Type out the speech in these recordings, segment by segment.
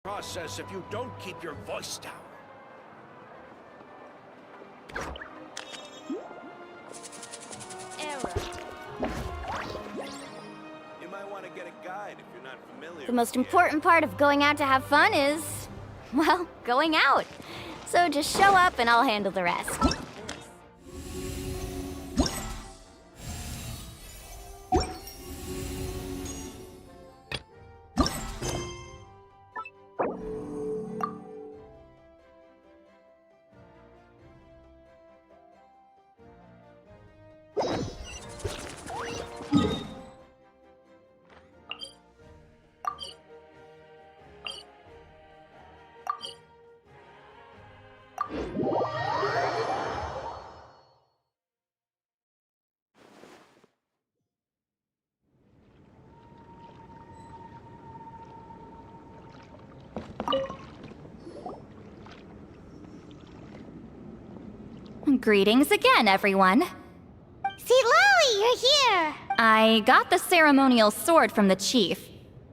Process if you don't keep your voice down. Error. You might want to get a guide if you're not familiar. The most important part of going out to have fun is, well, going out. So just show up and I'll handle the rest. Greetings again, everyone. See, Lily, you're here! I got the ceremonial sword from the chief.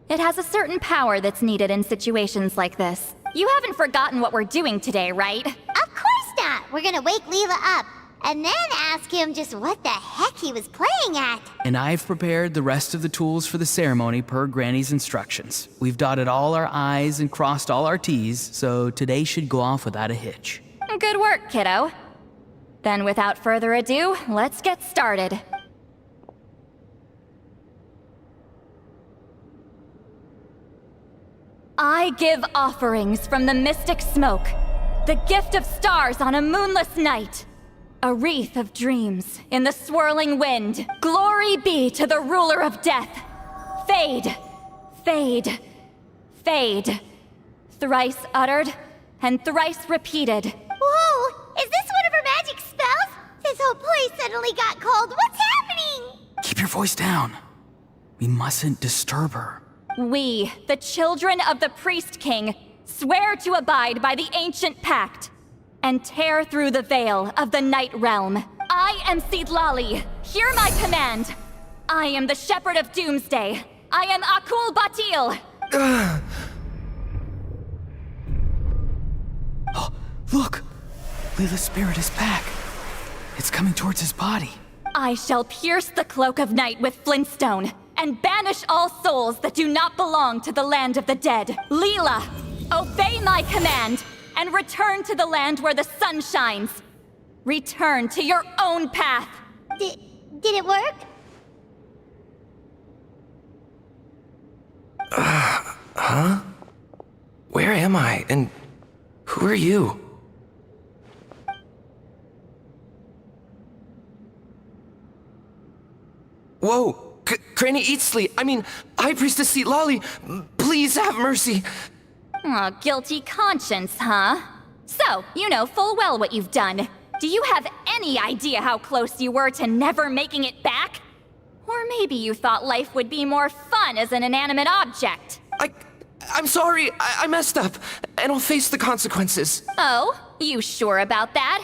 It has a certain power that's needed in situations like this. You haven't forgotten what we're doing today, right? Of course not! We're gonna wake Leela up, and then ask him just what the heck he was playing at. And I've prepared the rest of the tools for the ceremony per Granny's instructions. We've dotted all our I's and crossed all our T's, so today should go off without a hitch. Good work, kiddo. Then without further ado, let's get started. I give offerings from the mystic smoke, the gift of stars on a moonless night, a wreath of dreams in the swirling wind. Glory be to the ruler of death. Fade, fade, fade. Thrice uttered and thrice repeated. Whoa! Is this one of her magic spells? This whole place suddenly got cold. What's happening? Keep your voice down. We mustn't disturb her. We, the children of the Priest King, swear to abide by the ancient pact and tear through the veil of the Night Realm. I am Seedlali. Hear my command. I am the Shepherd of Doomsday. I am Akul Batil. Oh, look! Leela's spirit is back. It's coming towards his body. I shall pierce the cloak of night with flintstone and banish all souls that do not belong to the land of the dead. Leela, obey my command and return to the land where the sun shines. Return to your own path. Did it work? Huh? Where am I? And who are you? Whoa! Granny Eatsley, High Priestess Seedlali, please have mercy! Aw, guilty conscience, huh? So, you know full well what you've done. Do you have any idea how close you were to never making it back? Or maybe you thought life would be more fun as an inanimate object. I'm sorry, I messed up, and I'll face the consequences. Oh, you sure about that?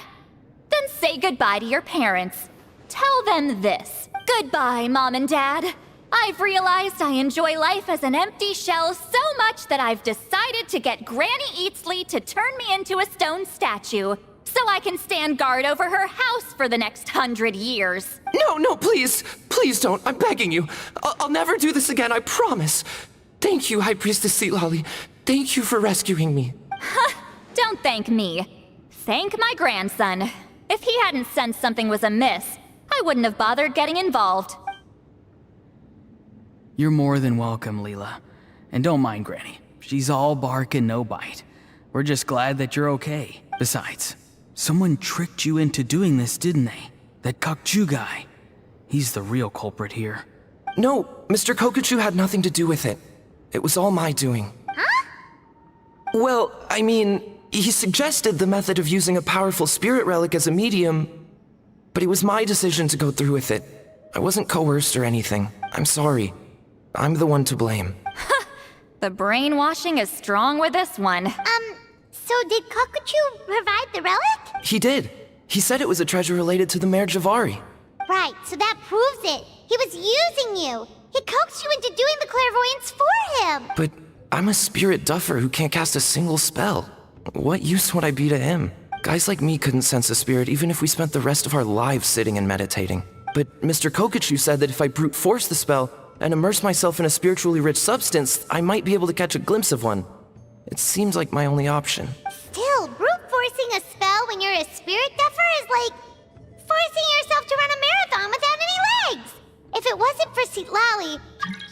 Then say goodbye to your parents. Tell them this. Goodbye, Mom and Dad. I've realized I enjoy life as an empty shell so much that I've decided to get Granny Eatsley to turn me into a stone statue, so I can stand guard over her house for the next 100 years. No, please! Please don't, I'm begging you. I'll never do this again, I promise. Thank you, High Priestess Seedlali. Thank you for rescuing me. Don't thank me. Thank my grandson. If he hadn't sensed something was amiss, I wouldn't have bothered getting involved. You're more than welcome, Leela. And don't mind Granny. She's all bark and no bite. We're just glad that you're okay. Besides, someone tricked you into doing this, didn't they? That Kokju guy. He's the real culprit here. No, Mr. Kokuchu had nothing to do with it. It was all my doing. Huh? Well, He suggested the method of using a powerful spirit relic as a medium, but it was my decision to go through with it. I wasn't coerced or anything. I'm sorry. I'm the one to blame. The brainwashing is strong with this one. So did Kokuchu provide the relic? He did. He said it was a treasure related to the Mare Javari. Right, so that proves it. He was using you. He coaxed you into doing the clairvoyance for him. But I'm a spirit duffer who can't cast a single spell. What use would I be to him? Guys like me couldn't sense a spirit even if we spent the rest of our lives sitting and meditating. But Mr. Kokuchu said that if I brute force the spell and immerse myself in a spiritually rich substance, I might be able to catch a glimpse of one. It seems like my only option. Still, brute forcing a spell when you're a spirit duffer is like forcing yourself to run a marathon without any legs. If it wasn't for Citlali,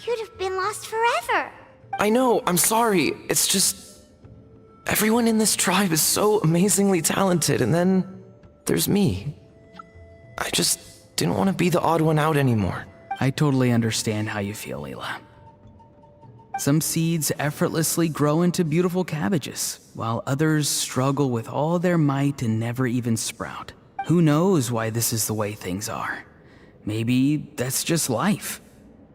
you'd have been lost forever. I know, I'm sorry. It's just... everyone in this tribe is so amazingly talented, and then there's me. I just didn't want to be the odd one out anymore. I totally understand how you feel, Leela. Some seeds effortlessly grow into beautiful cabbages, while others struggle with all their might and never even sprout. Who knows why this is the way things are? Maybe that's just life.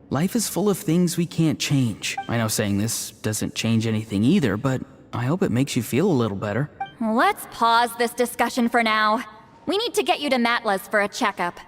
Life is full of things we can't change. I know saying this doesn't change anything either, but I hope it makes you feel a little better. Let's pause this discussion for now. We need to get you to Matla's for a checkup.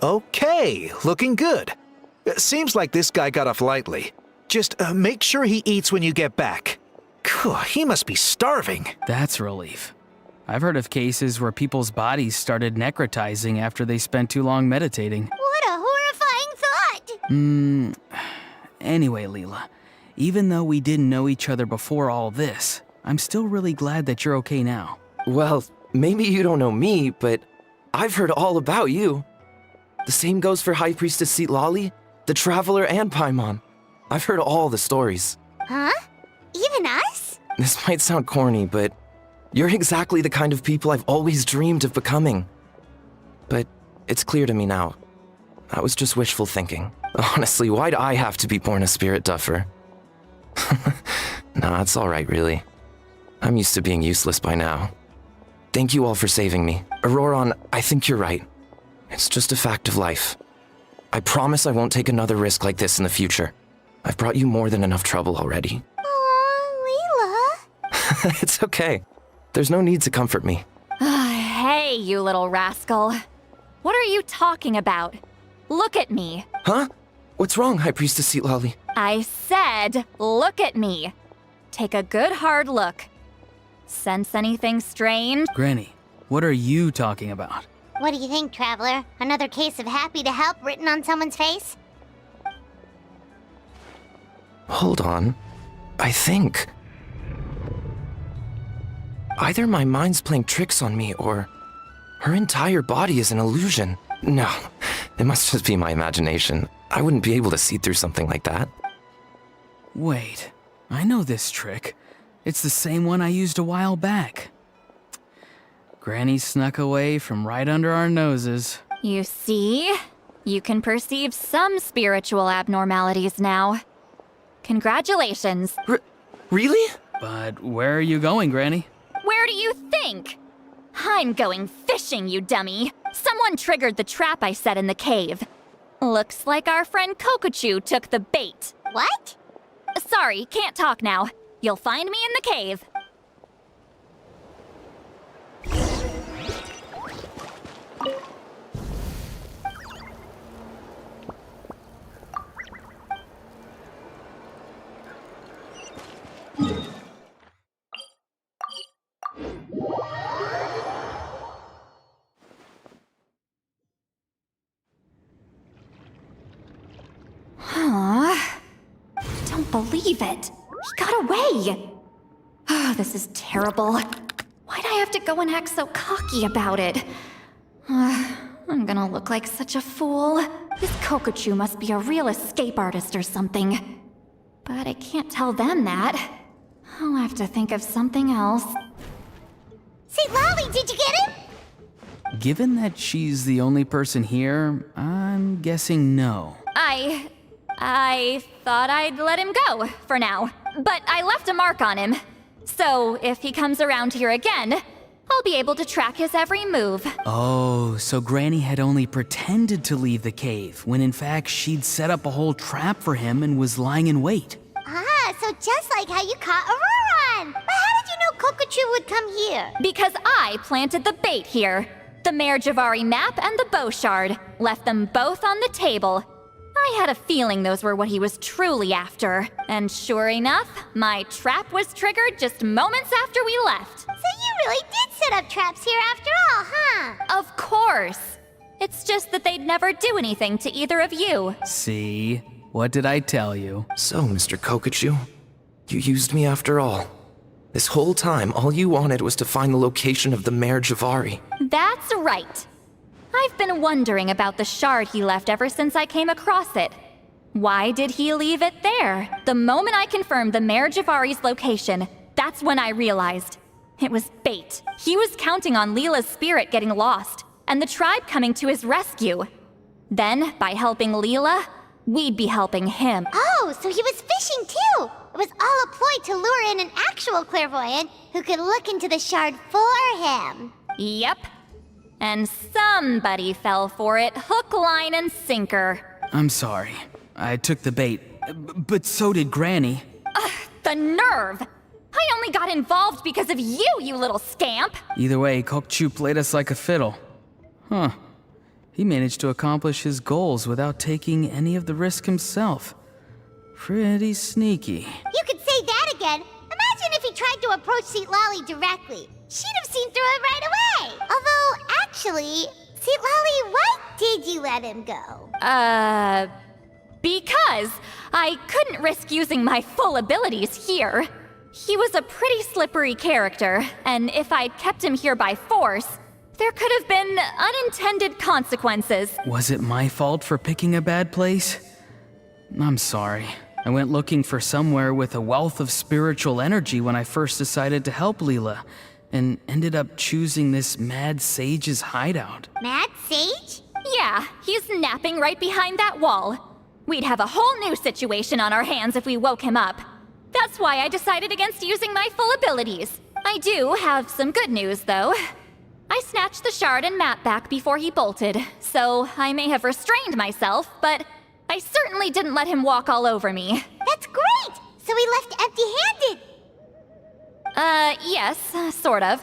Okay, looking good. Seems like this guy got off lightly. Just make sure he eats when you get back. He must be starving. That's a relief. I've heard of cases where people's bodies started necrotizing after they spent too long meditating. What a horrifying thought! Anyway, Leela, even though we didn't know each other before all this, I'm still really glad that you're okay now. Well, maybe you don't know me, but I've heard all about you. The same goes for High Priestess Citlali, the Traveler, and Paimon. I've heard all the stories. Huh? Even us? This might sound corny, but you're exactly the kind of people I've always dreamed of becoming. But it's clear to me now. That was just wishful thinking. Honestly, why'd I have to be born a spirit duffer? Nah, it's alright, really. I'm used to being useless by now. Thank you all for saving me. Auroron, I think you're right. It's just a fact of life. I promise I won't take another risk like this in the future. I've brought you more than enough trouble already. Aw, Leela. It's okay. There's no need to comfort me. Hey, you little rascal. What are you talking about? Look at me. Huh? What's wrong, High Priestess Citlali? I said, look at me. Take a good hard look. Sense anything strange? Granny, what are you talking about? What do you think, Traveler? Another case of happy to help written on someone's face? Hold on. I think... either my mind's playing tricks on me, or her entire body is an illusion. No, it must just be my imagination. I wouldn't be able to see through something like that. Wait, I know this trick. It's the same one I used a while back. Granny snuck away from right under our noses. You see? You can perceive some spiritual abnormalities now. Congratulations. Really? But where are you going, Granny? Where do you think? I'm going fishing, you dummy. Someone triggered the trap I set in the cave. Looks like our friend Kokuchu took the bait. What? Sorry, can't talk now. You'll find me in the cave. Don't believe it. He got away. Oh, this is terrible. Why Why'd I have to go and act so cocky about it? I'm gonna look like such a fool. This Kokochu must be a real escape artist or something. But I can't tell them that. I'll have to think of something else. St. Lolly, did you get him? Given that she's the only person here, I'm guessing no. I thought I'd let him go for now. But I left a mark on him. So if he comes around here again, I'll be able to track his every move. Oh, so Granny had only pretended to leave the cave, when in fact she'd set up a whole trap for him and was lying in wait. Ah, so just like how you caught Auroron. But how did you know Kokochu would come here? Because I planted the bait here. The Mare Javari map and the bow shard. Left them both on the table. I had a feeling those were what he was truly after. And sure enough, my trap was triggered just moments after we left. So you really did set up traps here after all, huh? Of course. It's just that they'd never do anything to either of you. See? What did I tell you? So, Mr. Kokochu, you used me after all. This whole time, all you wanted was to find the location of the Mare Javari. That's right. I've been wondering about the shard he left ever since I came across it. Why did he leave it there? The moment I confirmed the Mare Javari's location, that's when I realized. It was bait. He was counting on Leela's spirit getting lost, and the tribe coming to his rescue. Then, by helping Leela, we'd be helping him. Oh, so he was fishing too! It was all a ploy to lure in an actual clairvoyant who could look into the shard for him. Yep. And somebody fell for it, hook, line, and sinker. I'm sorry. I took the bait, but so did Granny. The nerve! I only got involved because of you, you little scamp! Either way, Kokchu played us like a fiddle. Huh. He managed to accomplish his goals without taking any of the risk himself. Pretty sneaky. You could say that again. Imagine if he tried to approach St. Lolly directly. She'd have seen through it right away. Although, actually, St. Lolly, why did you let him go? Because I couldn't risk using my full abilities here. He was a pretty slippery character, and if I'd kept him here by force, there could have been unintended consequences. Was it my fault for picking a bad place? I'm sorry. I went looking for somewhere with a wealth of spiritual energy when I first decided to help Leela, and ended up choosing this mad sage's hideout. Mad Sage? Yeah, he's napping right behind that wall. We'd have a whole new situation on our hands if we woke him up. That's why I decided against using my full abilities. I do have some good news, though. I snatched the shard and map back before he bolted, so I may have restrained myself, but I certainly didn't let him walk all over me. That's great! So he left empty-handed! Yes, sort of.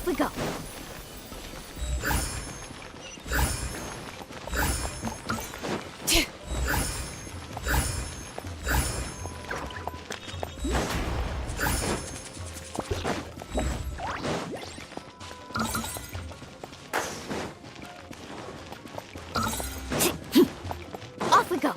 Off we go. Off we go.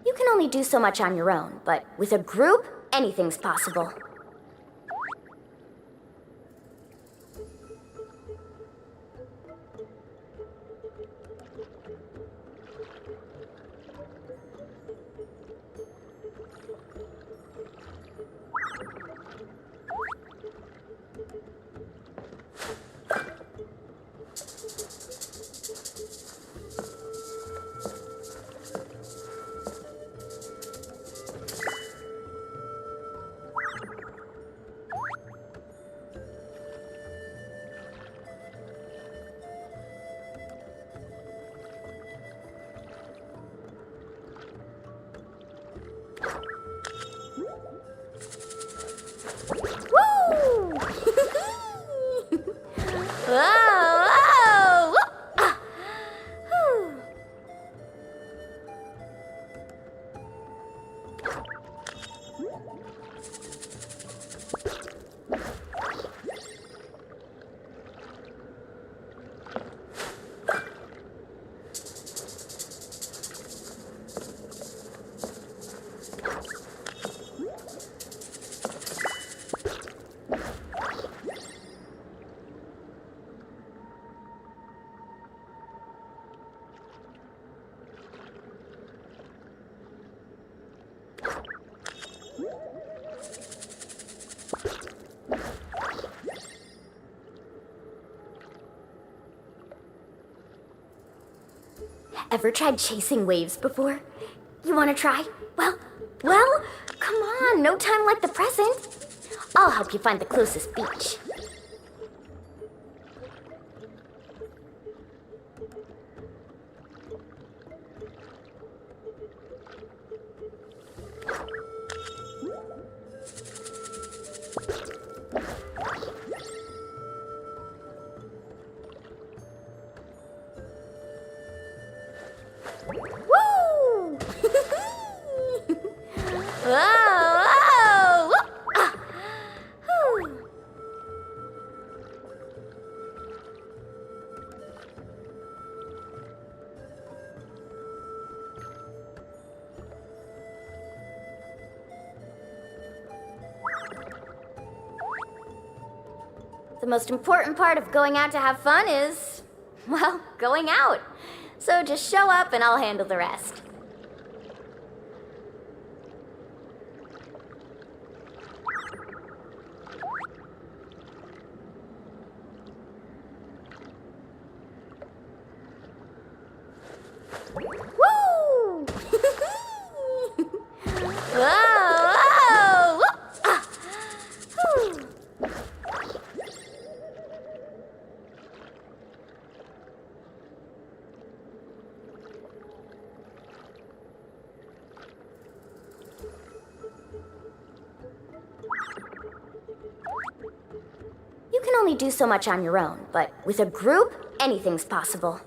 You can only do so much on your own, but with a group, anything's possible. Whoa! Ever tried chasing waves before? You wanna try? Well, come on, no time like the present. I'll help you find the closest beach. Woo! Whoa! Whew. The most important part of going out to have fun is, well, going out. So just show up and I'll handle the rest. Woo! Whoa! Whew. You can only do so much on your own, but with a group, anything's possible.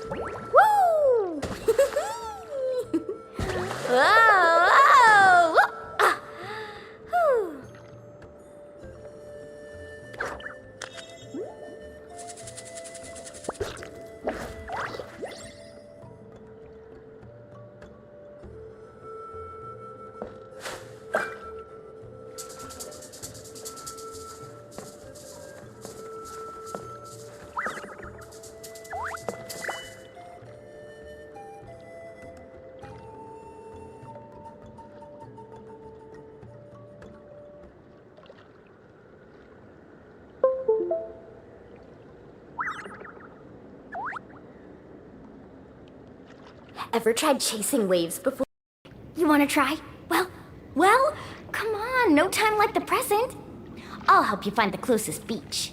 Woo! Whoa! Whew. Ever tried chasing waves before? You wanna try? Well, on, no time like the present. I'll help you find the closest beach.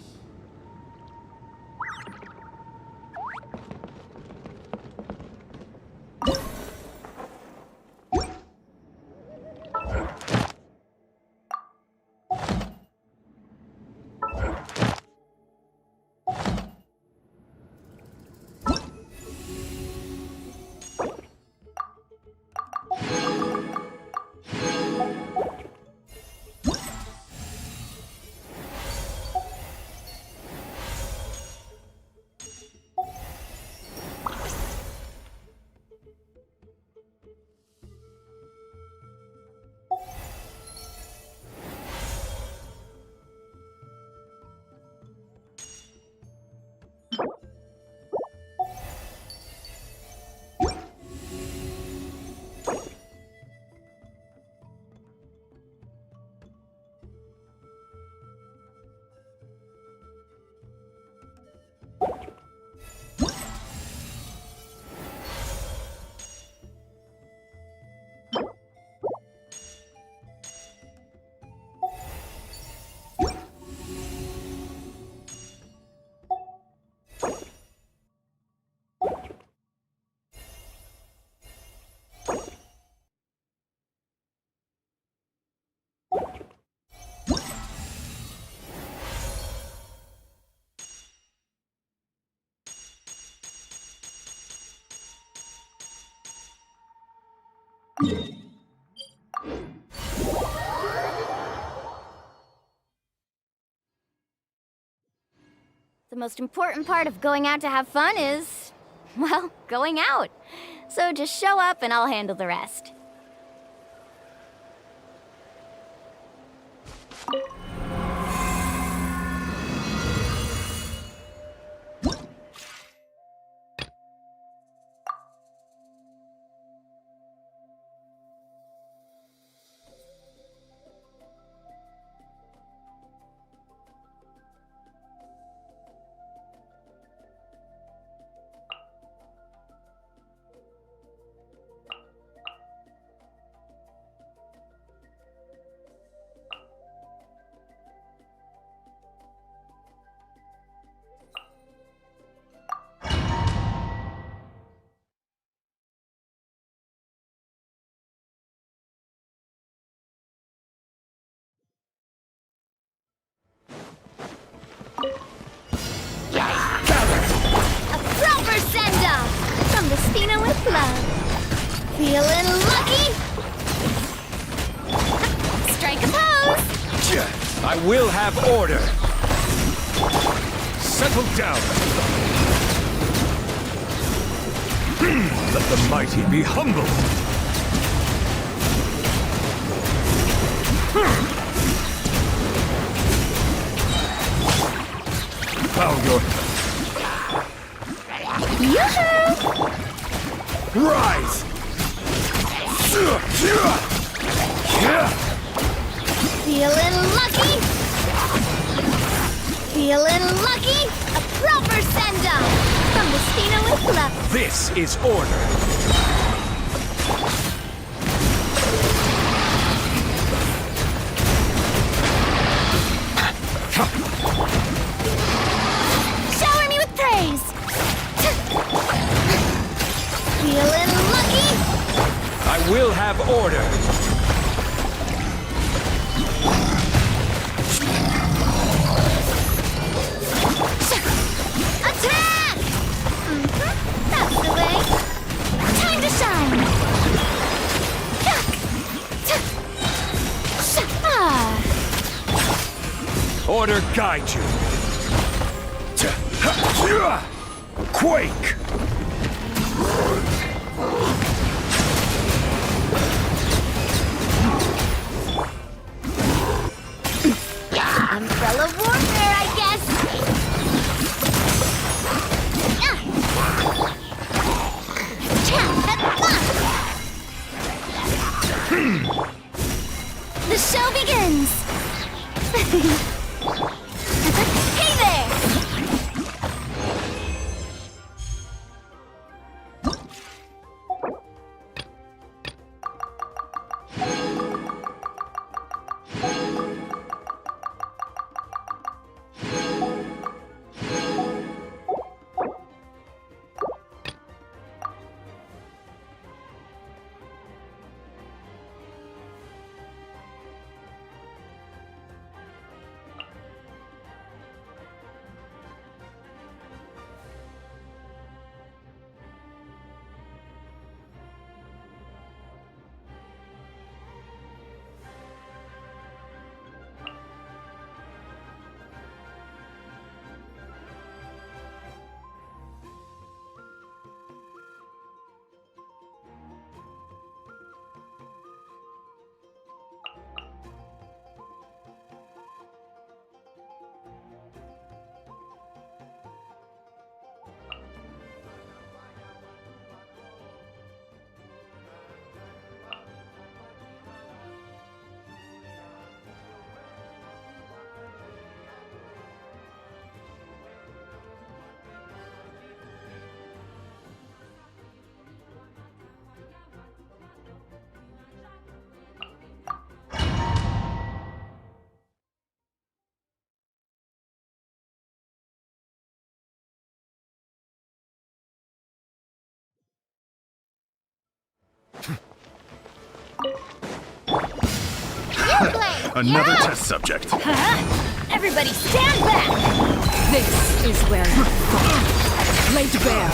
The most important part of going out to have fun is, well, going out. So just show up and I'll handle the rest. Proper send-off from the Spina with love. Feeling lucky? Strike a pose. I will have order. Settle down. Let the mighty be humble. Bow your Yoo-hoo! rise. Feeling lucky? Feeling lucky? A proper send-off from the Spina with love. This is order. Shower me with praise. Feeling lucky? I will have order. Attack! That's the way. Time to shine. Order guide you. Quake! Umbrella warfare, I guess. The show begins. Hey there! Another test subject. Everybody stand back! This is where you fall. Laid bare.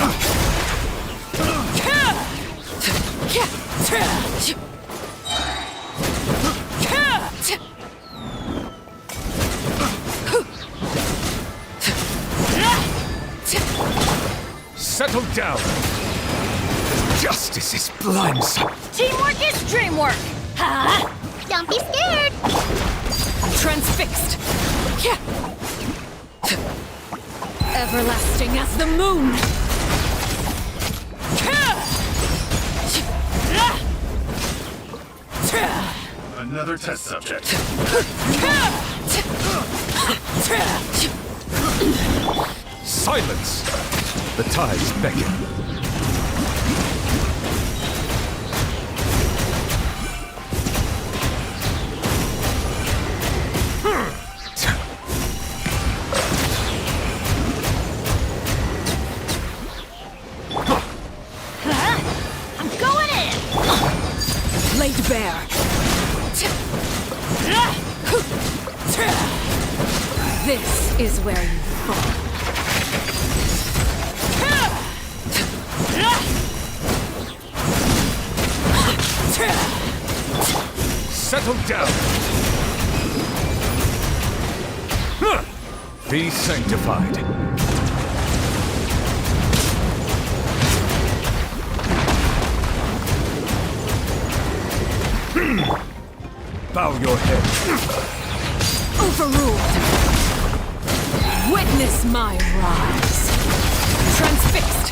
Settle down. Justice is blindsight. Teamwork is dreamwork! Huh? Don't be scared. Transfixed. Everlasting as the moon. Another test subject. Silence! The tides beckon. I'm going in! Laid bare. This is where you fall. Settle down. Be sanctified. Bow your head. Overruled. Witness my rise. Transfixed.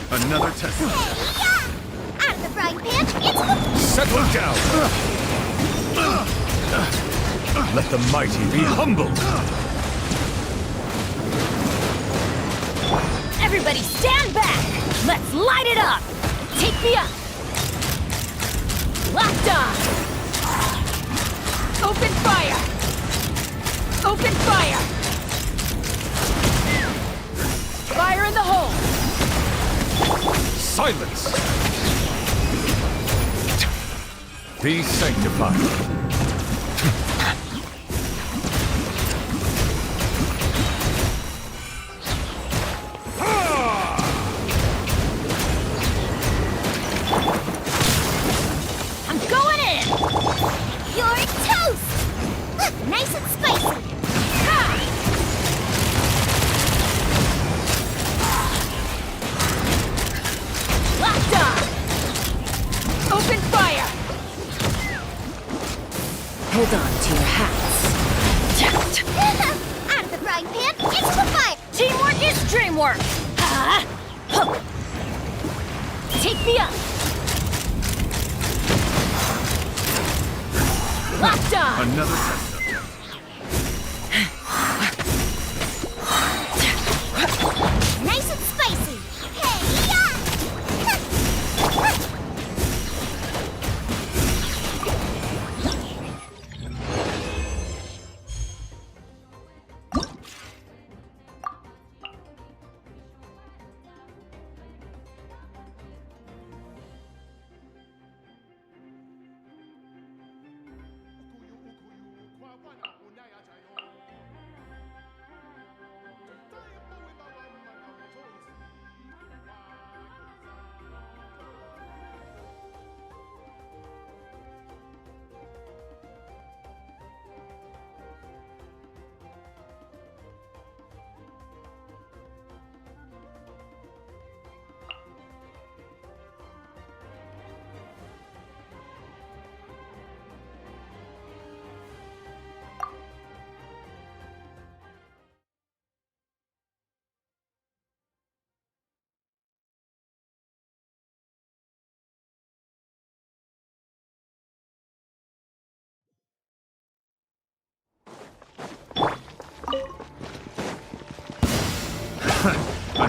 Another test. Out of the frying pan, it's the... Settle down. Let the mighty be humbled. Everybody stand back! Let's light it up! Take me up! Locked on! Open fire! Open fire! Fire in the hole! Silence! Be sanctified. I'm going in! You're toast! Nice and spicy. Locked on! Open fire! Hold on to your hats. Out of the frying pan, into the fire. Teamwork is dreamwork! Take me up! Locked on! Another test. Nice and spicy. Hey-ya!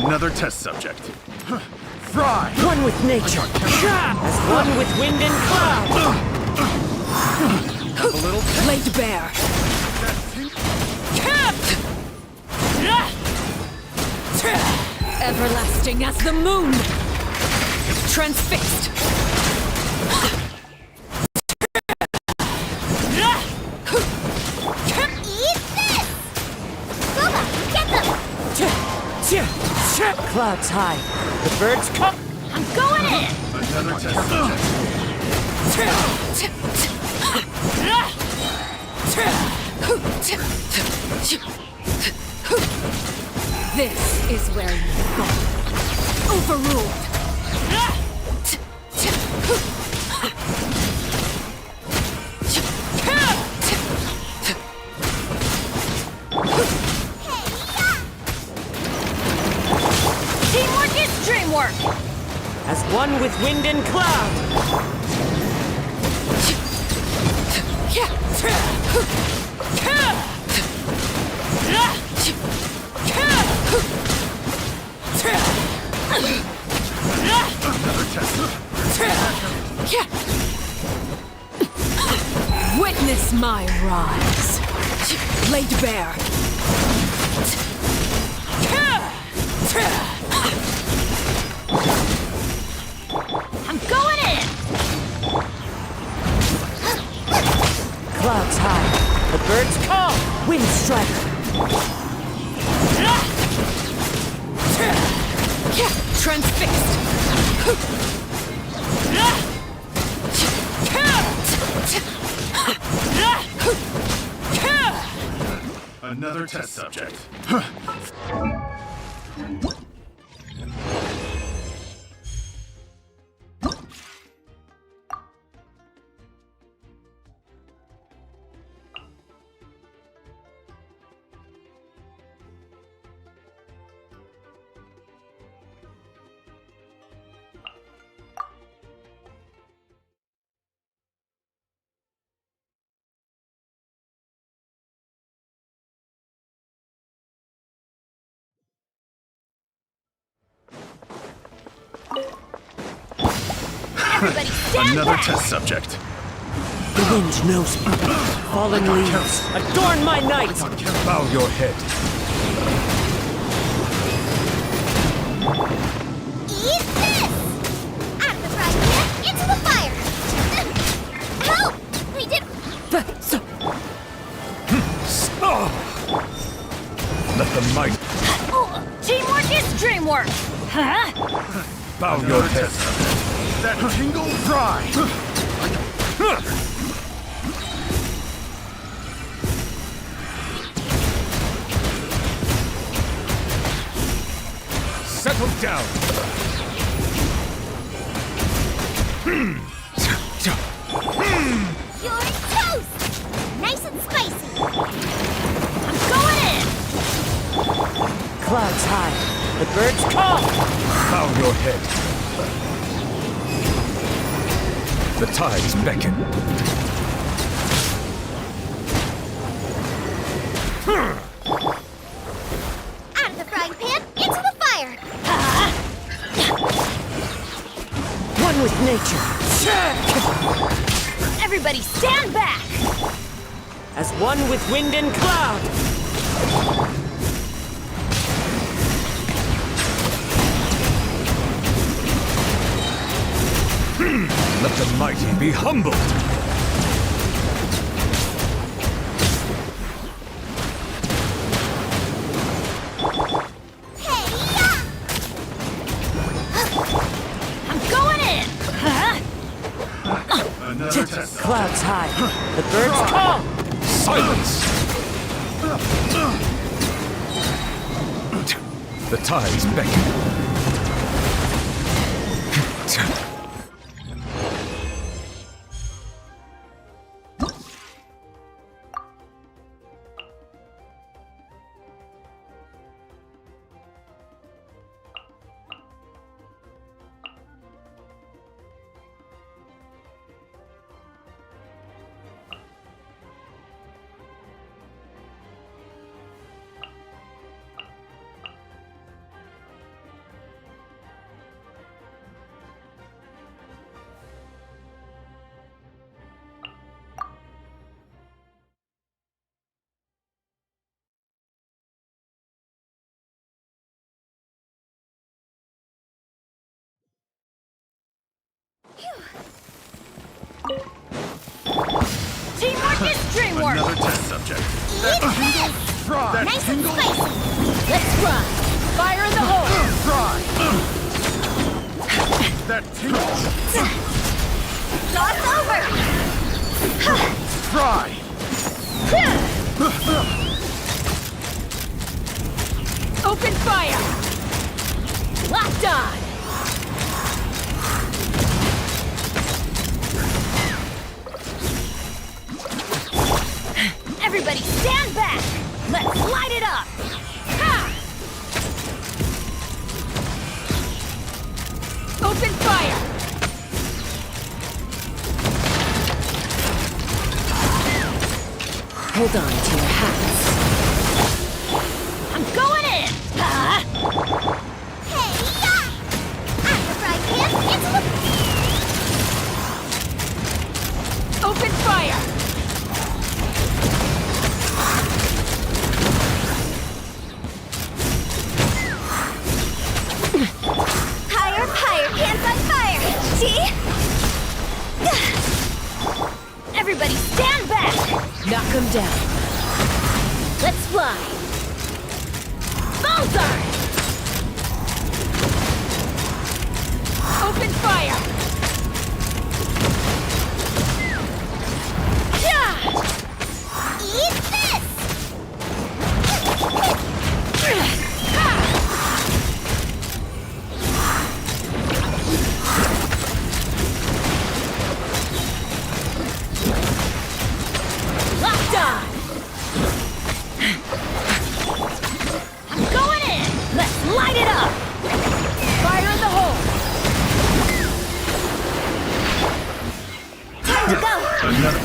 Another test subject. Fry! One with nature. As one with wind and cloud. A little Laid bare. Everlasting as the moon. Transfixed. Eat this! Booba, get them! Clouds high. The birds come. I'm going in! another test subject. This is where you go. Overruled. Teamwork is dreamwork! As one with wind and cloud. Another test. Witness my rise. Laid bare. I'm going in! Clouds high. The birds call. Wind striker. Transfixed. Another test subject. Everybody stand Another back! test subject. The wind knows me. Fallen leaves. Adorn my night. Bow your head. Eat this! Out of the frying pan, into the fire! Help! We did... Let the might Teamwork is dreamwork! Huh? bow your head. That tingle fry. Settle down. You're toast! Nice and spicy! I'm going in! Clouds high. The birds call. Bow your head. The tides beckon. Out of the frying pan, into the fire! One with nature. Everybody stand back! As one with wind and cloud. Let the mighty be humbled. Hey-ya! I'm going in! Huh? Another test. Clouds high. The birds call. Silence. The tides beckon. DreamWorks! Another test subject. Eat this! Fry! Nice and spicy! Let's fly! Fire in the hole! Fry! That tingles! Sauce over! Fry! Open fire! Locked on! Everybody stand back! Let's light it up! Ha! Open fire! Hold on to your hats. I'm going in! Hey, ya! I'm the fried pan. It's Open fire! higher, higher, pants on fire! See? Everybody stand back! Knock them down. Let's fly! Bullseye! Open fire! Yeah! Eat this! Locked on! I'm going in! Let's light it up! Fire in the hole! Time to go! Another.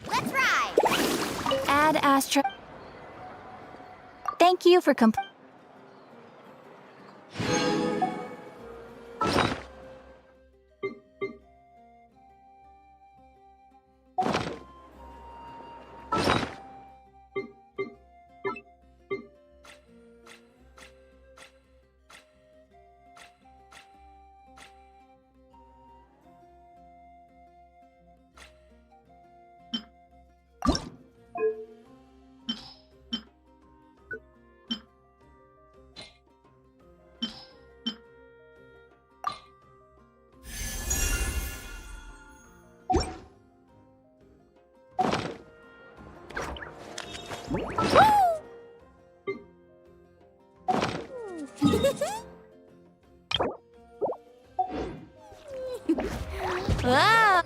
Let's ride! Add Astra. Thank you for Whoa!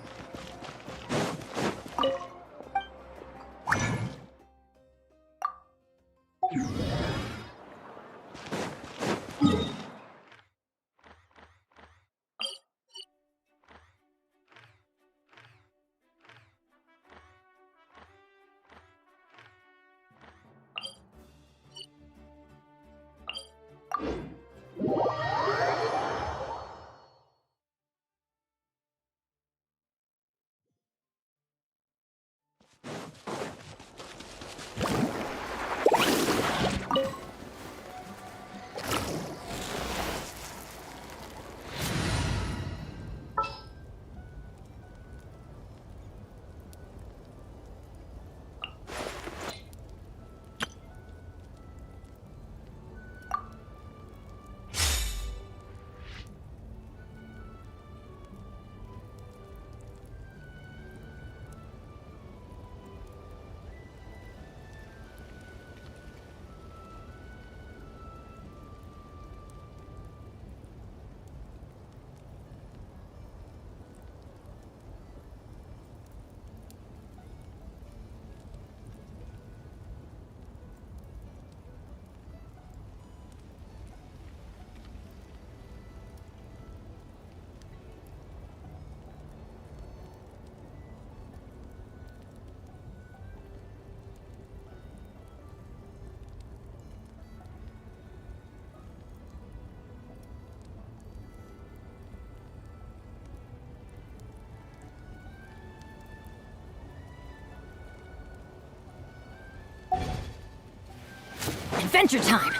Adventure time!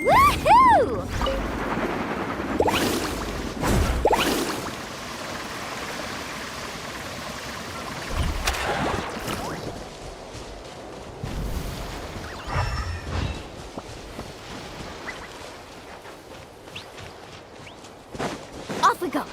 Woohoo! Off we go!